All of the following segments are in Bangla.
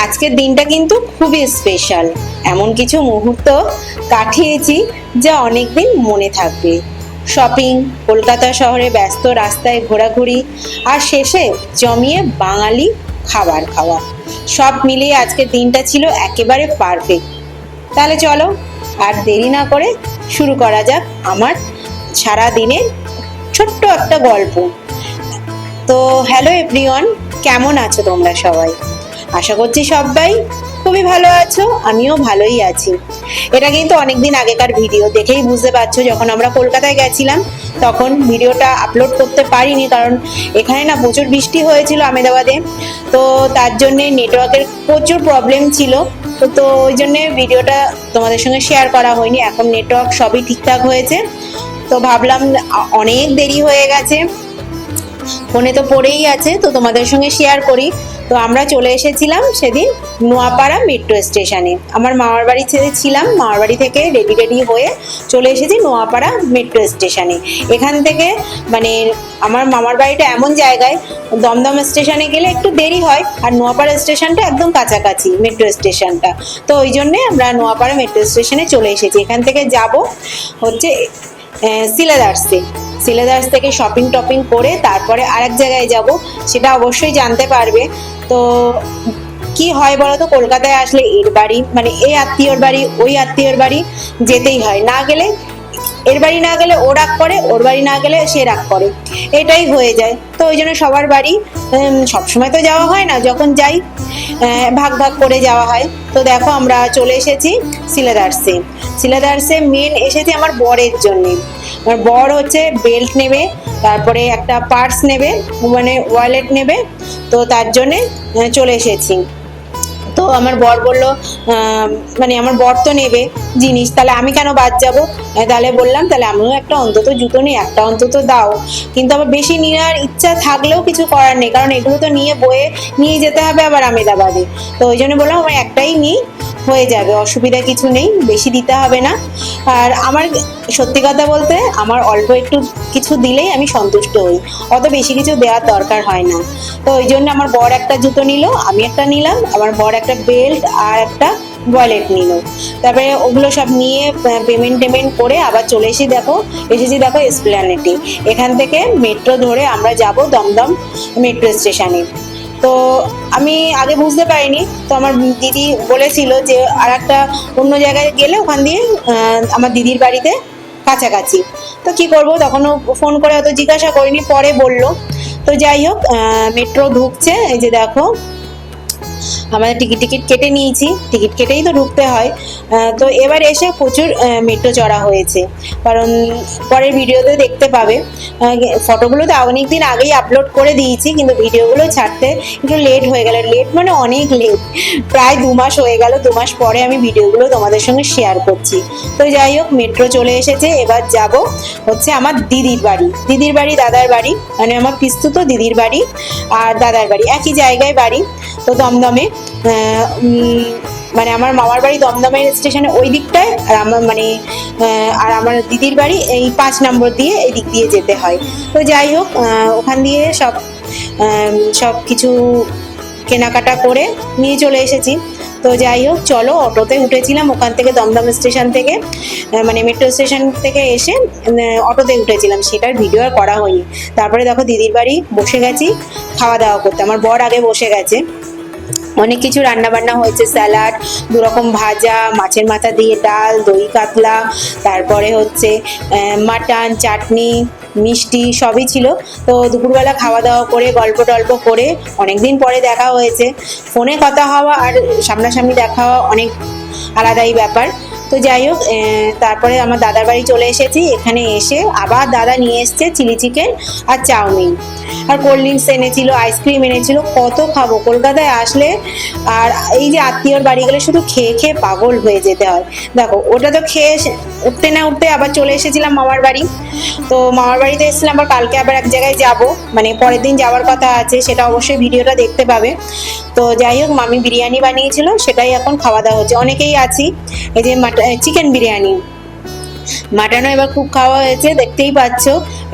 আজকের দিনটা কিন্তু খুবই স্পেশাল। এমন কিছু মুহূর্ত কাটিয়েছি যা অনেকদিন মনে থাকবে। শপিং, কলকাতা শহরে ব্যস্ত রাস্তায় ঘোরাঘুরি, আর শেষে জমিয়ে বাঙালি খাবার খাওয়া, সব মিলিয়ে আজকের দিনটা ছিল একেবারে পারফেক্ট। তাহলে চলো আর দেরি না করে শুরু করা যাক আমার সারা দিনের ছোট্ট একটা গল্প। তো হ্যালো এভরিওয়ান, কেমন আছো তোমরা সবাই? আশা করছি সবাই খুবই ভালো আছো, আমিও ভালোই আছি। এটা কিন্তু অনেকদিন আগেকার ভিডিও, দেখেই বুঝতে পারছো যখন আমরা কলকাতায় গেছিলাম তখন ভিডিওটা আপলোড করতে পারিনি, কারণ এখানে না প্রচুর বৃষ্টি হয়েছিল আমেদাবাদে। তো তার জন্যে নেটওয়ার্কের প্রচুর প্রবলেম ছিল, তো ওই জন্যে ভিডিওটা তোমাদের সঙ্গে শেয়ার করা হয়নি। এখন নেটওয়ার্ক সবই ঠিকঠাক হয়েছে, তো ভাবলাম অনেক দেরি হয়ে গেছে, ফোনে তো পড়েই আছে, তো তোমাদের সঙ্গে শেয়ার করি। তো আমরা চলে এসেছিলাম সেদিন নোয়াপাড়া মেট্রো স্টেশনে। আমার মামার বাড়ি ছিলাম, মামার বাড়ি থেকে রেডি হয়ে চলে এসেছি নোয়াপাড়া মেট্রো স্টেশনে। এখান থেকে মানে আমার মামার বাড়িটা এমন জায়গায়, দমদম স্টেশনে গেলে একটু দেরি হয়, আর নোয়াপাড়া স্টেশনটা একদম কাছাকাছি মেট্রো স্টেশনটা। তো ওই জন্যে আমরা নোয়াপাড়া মেট্রো স্টেশনে চলে এসেছি। এখান থেকে যাব হচ্ছে সিলেদার্স থেকে শপিং টপিং করে তারপরে আরেক জায়গায় যাব, সেটা অবশ্যই জানতে পারবে। তো কি হয় বলো তো, কলকাতায় আসলে এর বাড়ি মানে এই আত্মীয়র বাড়ি, ওই আত্মীয়র বাড়ি যেতেই হয়, না গেলে এর বাড়ি না গেলে ও রাগ করে, ওর বাড়ি না গেলে সে রাগ করে, এটাই হয়ে যায়। তো ওই জন্য সবার বাড়ি সবসময় তো যাওয়া হয় না, যখন যাই ভাগ ভাগ করে যাওয়া হয়। তো দেখো আমরা চলে এসেছি সিলেদার্সে মেন এসেছি আমার বরের জন্য। আমার বর হচ্ছে বেল্ট নেবে, তারপরে একটা পার্স নেবে, মানে ওয়ালেট নেবে, তো তার জন্যে চলে এসেছি। তো আমার বর বললো মানে আমার বর তো নেবে জিনিস, তাহলে আমি কেন বাদ যাবো। তাহলে বললাম তাহলে আমিও একটা অন্তত জুতো নিই, একটা অন্তত দাও। কিন্তু আবার বেশি নেওয়ার ইচ্ছা থাকলেও কিছু করার নেই, কারণ এগুলো তো বয়ে নিয়ে যেতে হবে আবার আমেদাবাদে। তো ওই জন্য বললাম আমার একটাই নিই, হয়ে যাবে, অসুবিধা কিছু নেই, বেশি দিতে হবে না। আর আমার সত্যি কথা বলতে আমার অল্প একটু কিছু দিলেই আমি সন্তুষ্ট হই, অত বেশি কিছু দেওয়ার দরকার হয় না। তো ওই জন্য আমার বর একটা জুতো নিল, আমি একটা নিলাম, আমার বর একটা বেল্ট আর একটা ওয়ালেট নিল। তারপরে ওগুলো সব নিয়ে পেমেন্ট করে আবার চলে এসেছি দেখো এসপ্ল্যানেডে। এখান থেকে মেট্রো ধরে আমরা যাব দমদম মেট্রো স্টেশনে। তো আমি আগে বুঝতে পারিনি, তো আমার দিদি বলেছিল যে আর একটা অন্য জায়গায় গেলে ওখান দিয়ে আমার দিদির বাড়িতে কাছাকাছি। তো কি করব, তখনও ফোন করে অত জিজ্ঞাসা করিনি, পরে বললো। তো যাই হোক মেট্রো ঢুকছে, এই যে দেখো আমাদের টিকিট কেটে নিয়েছি, টিকিট কেটেই তো ঢুকতে হয়। তো এবার এসে প্রচুর মেট্রো চড়া হয়েছে, কারণ পরের ভিডিওতে দেখতে পাবে। ফটোগুলো তো অনেক দিন আগেই আপলোড করে দিয়েছি, কিন্তু ভিডিওগুলো ছাড়তে একটু লেট হয়ে গেল, লেট মানে অনেক লেট, প্রায় 2 মাস হয়ে গেল। 2 মাস পরে আমি ভিডিওগুলো তোমাদের সঙ্গে শেয়ার করছি। তো যাই হোক মেট্রো চলে এসেছে, এবার যাব হচ্ছে আমার দিদির বাড়ি দাদার বাড়ি, মানে আমার পিস্তুত দিদির বাড়ি আর দাদার বাড়ি একই জায়গায় বাড়ি। তো দমদমে মানে আমার মামার বাড়ি দমদমের স্টেশনে ওই দিকটায়, আর আমার দিদির বাড়ি এই 5 নম্বর দিয়ে এই দিক দিয়ে যেতে হয়। তো যাই হোক ওখান দিয়ে সব কিছু কেনাকাটা করে নিয়ে চলে এসেছি। তো যাই হোক চলো, অটোতে উঠেছিলাম ওখান থেকে দমদম স্টেশন থেকে, মানে মেট্রো স্টেশন থেকে এসে অটোতে উঠেছিলাম, সেটার ভিডিও আর করা হয়নি। তারপরে দেখো দিদির বাড়ি বসে গেছি খাওয়া দাওয়া করতে, আমার বর আগে বসে গেছে। অনেক কিছু রান্না বান্না হয়েছে, স্যালাড, 2 রকম ভাজা, মাছের মাথা দিয়ে ডাল, দই কাতলা, তারপরে হচ্ছে মাটন, চাটনি, মিষ্টি সবই ছিল। তো দুপুরবেলা খাওয়া দাওয়া করে গল্প টল্প করে, অনেকদিন পরে দেখা হয়েছে, ফোনে কথা হওয়া আর সামনাসামনি দেখা হওয়া অনেক আলাদাই ব্যাপার। তো যাই হোক তারপরে আমার দাদার বাড়ি চলে এসেছি। এখানে এসে আবার দাদা নিয়ে এসছে চিলি চিকেন আর চাউমিন, আর কোল্ড ড্রিঙ্কস এনেছিল, আইসক্রিম এনেছিল, কত খাবো কলকাতায় আসলে। আর এই যে আত্মীয়র বাড়ি গেলে শুধু খেয়ে খেয়ে পাগল হয়ে যেতে হয়। দেখো ওটা তো খেয়ে উঠতে না উঠতে আবার চলে এসেছিলাম মামার বাড়ি। তো মামার বাড়িতে এসেছিলাম, আবার কালকে আবার এক জায়গায় যাব, মানে পরের দিন যাওয়ার কথা আছে, সেটা অবশ্যই ভিডিওটা দেখতে পাবে। তো যাই হোক মামি বিরিয়ানি বানিয়েছিল, সেটাই এখন খাওয়া দাওয়া হচ্ছে। অনেকেই আছি, এই যে চিকেন বিরিয়ানি, মাটনও এবার খুব খাওয়া হয়েছে, দেখতেই পাচ্ছ।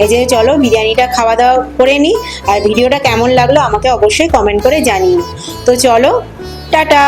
এই যে চলো বিরিয়ানিটা খাওয়া দাওয়া করে নিই, আর ভিডিওটা কেমন লাগলো আমাকে অবশ্যই কমেন্ট করে জানিও। তো চলো টাটা।